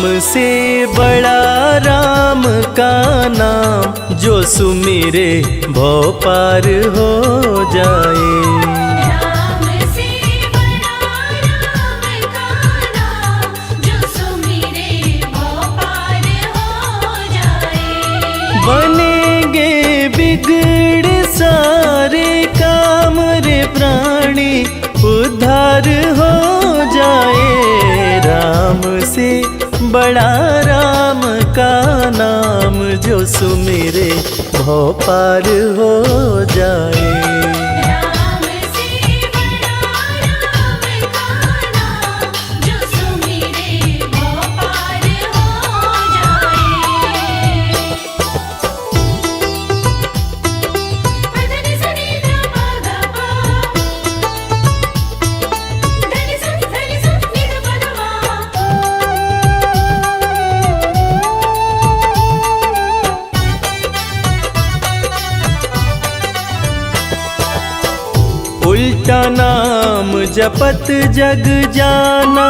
से बड़ा राम का नाम, जो सुमिरे भव पार हो जाए। राम से बड़ा राम का नाम, जो सुमिरे भव पार हो जाए। बनेंगे बिगड़े सारे काम रे प्राणी, उद्धार हो जाए। राम से बड़ा राम का नाम, जो सुमिरे भव पार हो जाए। राम से बड़ा राम का नाम, जो सुमिरे भव पार हो जाए। धनि सनि ध प ग प, धनि सनि नि ध प ग म। उल्टा नाम जपत जग जाना,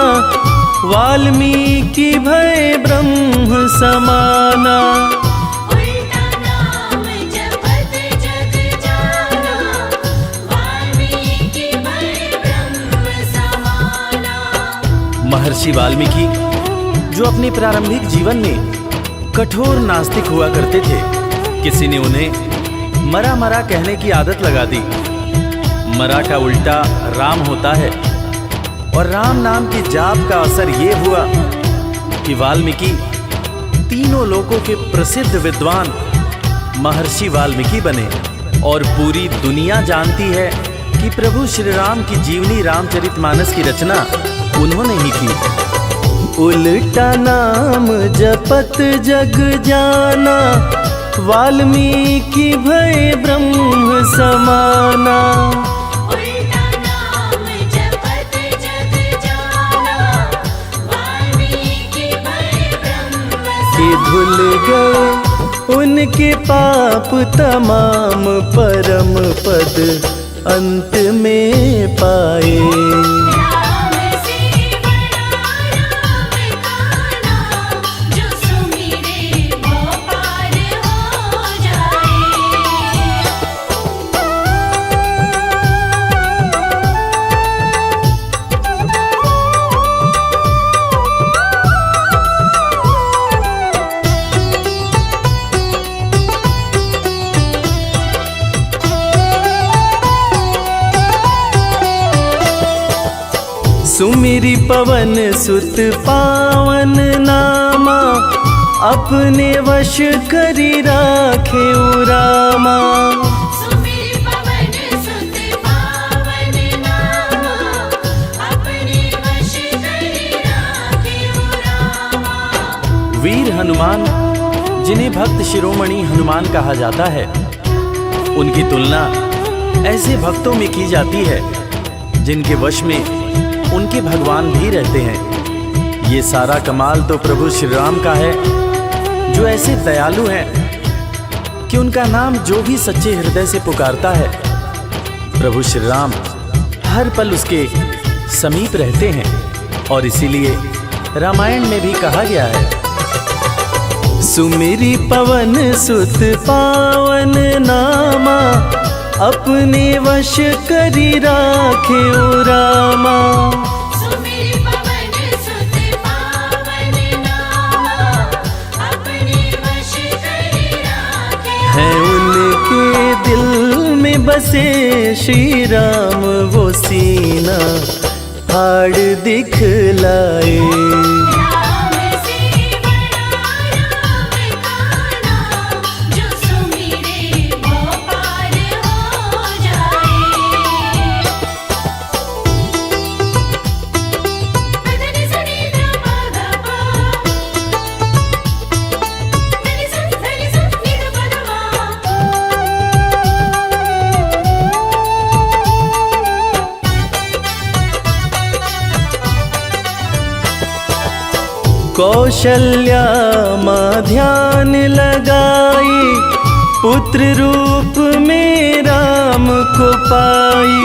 वाल्मीकि भय ब्रह्म समाना। उल्टा नाम जपत जग जाना, वाल्मीकि भय ब्रह्म समाना। महर्षि वाल्मीकि जो अपने प्रारंभिक जीवन में कठोर नास्तिक हुआ करते थे, किसी ने उन्हें मरा मरा कहने की आदत लगा दी। मरा का उल्टा राम होता है, और राम नाम के जाप का असर ये हुआ कि वाल्मीकि तीनों लोकों के प्रसिद्ध विद्वान महर्षि वाल्मीकि बने। और पूरी दुनिया जानती है कि प्रभु श्री राम की जीवनी रामचरितमानस की रचना उन्होंने ही की। उल्टा नाम जपत जग जाना, वाल्मीकि भय ब्रह्म समाना। उल्टा नाम जपत जग जाना, वाल्मीकि भय ब्रह्म कि धुल गए उनके पाप तमाम, परम पद अंत में पाए। राम से बड़ा राम का नाम, जो सुमिरे भव पार हो जाए। सुमिरि पवन सुत पावन नामा, अपने वश करी राखे रामा। सुमिर पवन सुत पावन नामा, अपने वश करि राखे रामा। वीर हनुमान, जिन्हें भक्त शिरोमणि हनुमान कहा जाता है, उनकी तुलना ऐसे भक्तों में की जाती है जिनके वश में उनके भगवान भी रहते हैं। ये सारा कमाल तो प्रभु श्री राम का है, जो ऐसे दयालु हैं कि उनका नाम जो भी सच्चे हृदय से पुकारता है, प्रभु श्री राम हर पल उसके समीप रहते हैं। और इसीलिए रामायण में भी कहा गया है, सुमिरि पवन सुत पावन नामा, अपने वश करी राखे रामा। सुमिर पवन सुत पावन नामा, अपने वश करि राखे। है उनके दिल में बसे श्री राम, वो सीना फाड़ दिखलाए। राम से बड़ा राम का नाम, जो सुमिरे भव पार हो जाए। धनि सनि ध प ग प, धनि सनि नि ध प ग म। कौशल्या माँ ध्यान लगाई, पुत्र रूप में राम को पाई।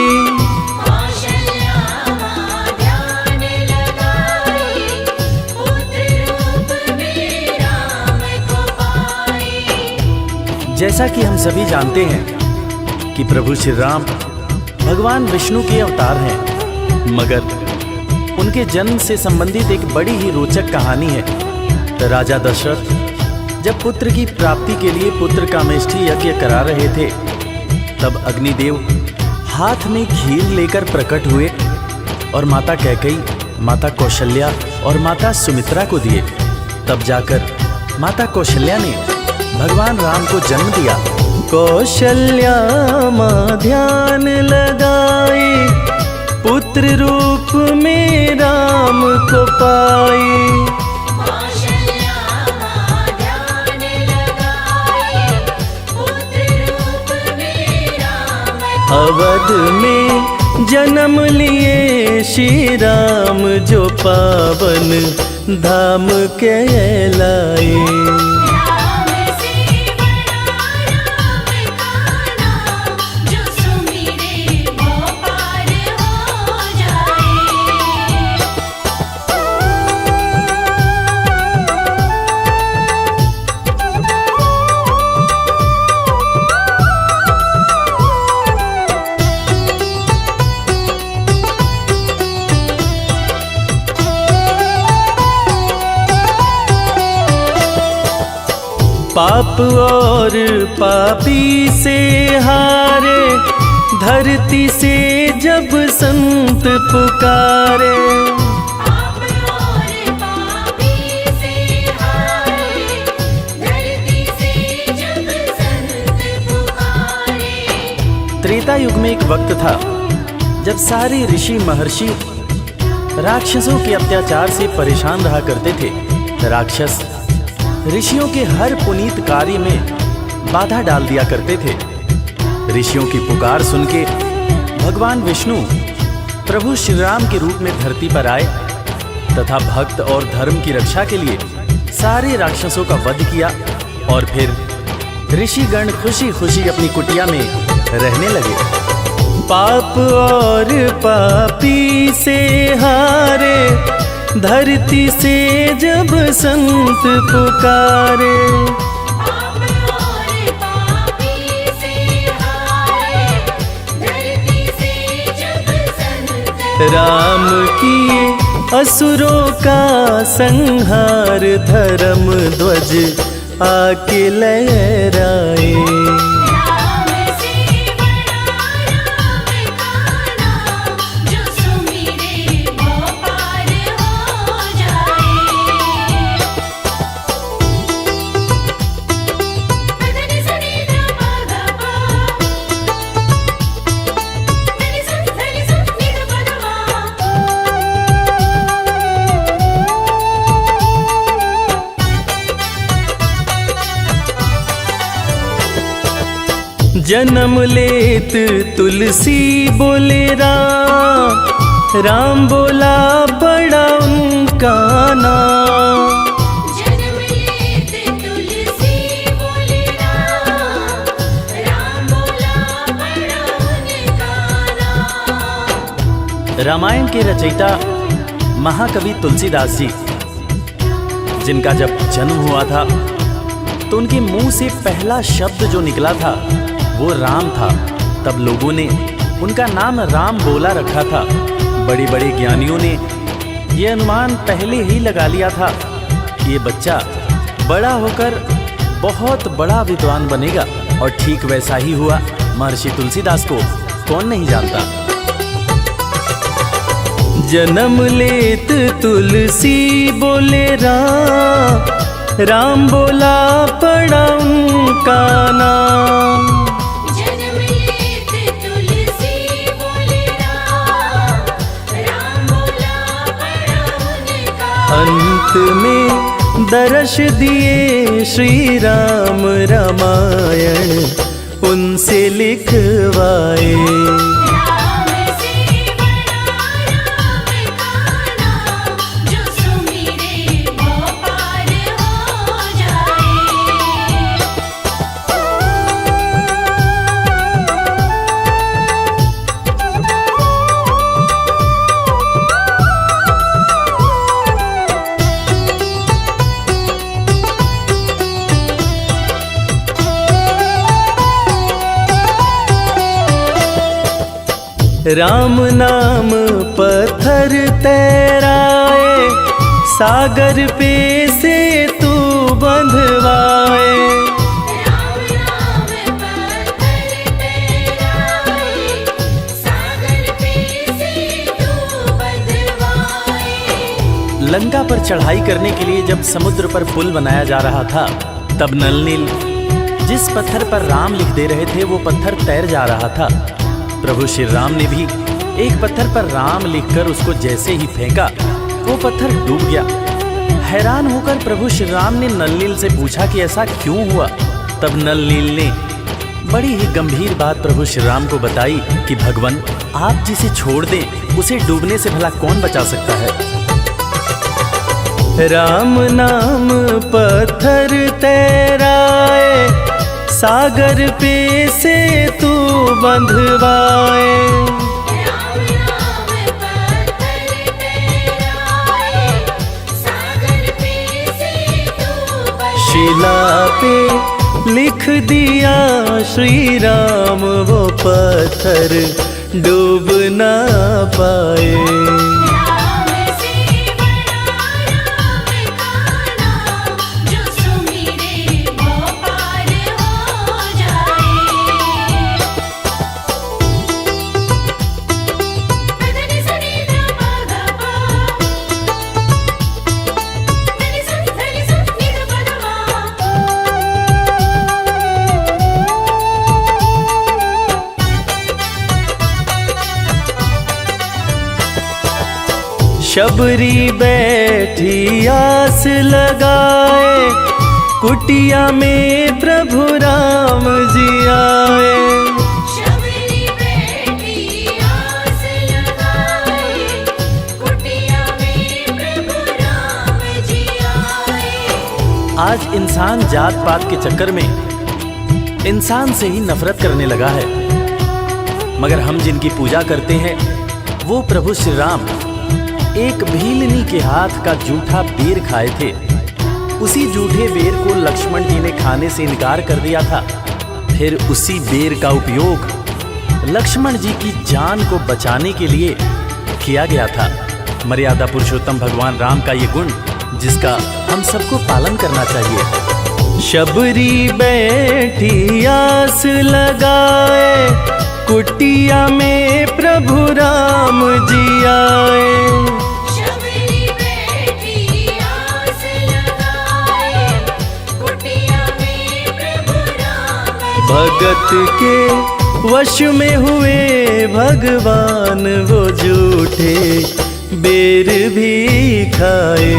कौशल्या माँ ध्यान लगाई, पुत्र रूप जैसा कि हम सभी जानते हैं कि प्रभु श्री राम भगवान विष्णु के अवतार हैं, मगर उनके जन्म से संबंधित एक बड़ी ही रोचक कहानी है। राजा दशरथ जब पुत्र की प्राप्ति के लिए पुत्र कामेष्ठी यज्ञ करा रहे थे, तब अग्निदेव हाथ में खीर लेकर प्रकट हुए और माता कैकेयी, माता कौशल्या और माता सुमित्रा को दिए। तब जाकर माता कौशल्या ने भगवान राम को जन्म दिया। कौशल्या माँ ध्यान लगाए, पुत्र रूप में राम को पाए। कौशल्या माँ ध्यान लगाए, पुत्र रूप में राम को अवध में जन्म लिए श्री राम, जो पावन धाम कहलाए। राम से बड़ा राम का नाम, जो सुमिरे वो पार हो जाए। पाप और पापी से हारे, धरती से जब संत पुकारे। पाप और पापी से हारे, धरती से जब संत पुकारे। त्रेता युग में एक वक्त था जब सारे ऋषि महर्षि राक्षसों के अत्याचार से परेशान रहा करते थे। राक्षस ऋषियों के हर पुनीत कार्य में बाधा डाल दिया करते थे। ऋषियों की पुकार सुन के भगवान विष्णु प्रभु श्री राम के रूप में धरती पर आए तथा भक्त और धर्म की रक्षा के लिए सारे राक्षसों का वध किया और फिर ऋषिगण खुशी खुशी अपनी कुटिया में रहने लगे। पाप और पापी से हारे, धरती से जब संत पुकारे। पाप और पापी से हारे, धरती से जब संत राम किए असुरों का संहार, धर्म ध्वज आके लहराए। राम से बड़ा राम का नाम, जो सुमिरे वो पार हो जाए। धनि सनि ध प ध प, धनि स नि ध प ध जन्म लेत तुलसी बोले राम, राम बोला बड़ा उनका नाम। जन्म लेत तुलसी बोले राम, राम बोला बड़ा उनका नाम। रामायण के रचयिता महाकवि तुलसीदास जी, जिनका जब जन्म हुआ था तो उनके मुंह से पहला शब्द जो निकला था वो राम था। तब लोगों ने उनका नाम राम बोला रखा था। बड़े बड़े ज्ञानियों ने ये अनुमान पहले ही लगा लिया था कि ये बच्चा बड़ा होकर बहुत बड़ा विद्वान बनेगा, और ठीक वैसा ही हुआ। महर्षि तुलसीदास को कौन नहीं जानता। जन्म लेत तुलसी बोले राम, राम बोला पड़ा उनका नाम। जन्म लेत तुलसी बोले राम, राम बोला बड़ा उनका अंत में दर्श दिए श्री राम, रामायण उनसे लिखवाए। राम से बड़ा राम का नाम, जो सुमिरे वो पार हो जाए। राम नाम पत्थर तैराए, सागर पे से तू बंधवाए। राम नाम पत्थर तैराए, सागर पे से तू बंधवाए। लंका पर चढ़ाई करने के लिए जब समुद्र पर पुल बनाया जा रहा था, तब नल नील जिस पत्थर पर राम लिख दे रहे थे वो पत्थर तैर जा रहा था। प्रभु श्री राम ने भी एक पत्थर पर राम लिखकर उसको जैसे ही फेंका, वो पत्थर डूब गया। हैरान होकर प्रभु श्री राम ने नल नील से पूछा कि ऐसा क्यों हुआ। तब नल नील ने बड़ी ही गंभीर बात प्रभु श्री राम को बताई कि भगवान, आप जिसे छोड़ दें उसे डूबने से भला कौन बचा सकता है। राम नाम पत्थर तैराए, सागर पे से तू बंधवाए। राम नाम पत्थर तैराए, सागर पे से तू बंधवाए। शिला पे लिख दिया श्री राम, वो पत्थर डूब ना पाए। राम से बड़ा राम का नाम, जो सुमिरे वो पार हो जाए। धनि सनि ध प ग प, धनि सनि नि ध प ग म। शबरी बैठी आस लगाए, कुटिया में प्रभु राम जी आए। शबरी बैठी आस लगाए, कुटिया में प्रभु राम जी आए। आज इंसान जात पात के चक्कर में इंसान से ही नफरत करने लगा है, मगर हम जिनकी पूजा करते हैं वो प्रभु श्री राम एक भीलनी के हाथ का जूठा बेर खाए थे। उसी जूठे बेर को लक्ष्मण जी ने खाने से इनकार कर दिया था। फिर उसी बेर का उपयोग लक्ष्मण जी की जान को बचाने के लिए किया गया था। मर्यादा पुरुषोत्तम भगवान राम का ये गुण जिसका हम सबको पालन करना चाहिए। शबरी बैठी आस लगाए, कुटिया में प्रभु राम जी आए। शबरी बैठी आस लगाए, कुटिया में प्रभु राम जी भगत के वश में हुए भगवान, वो जूठे बेर भी खाए।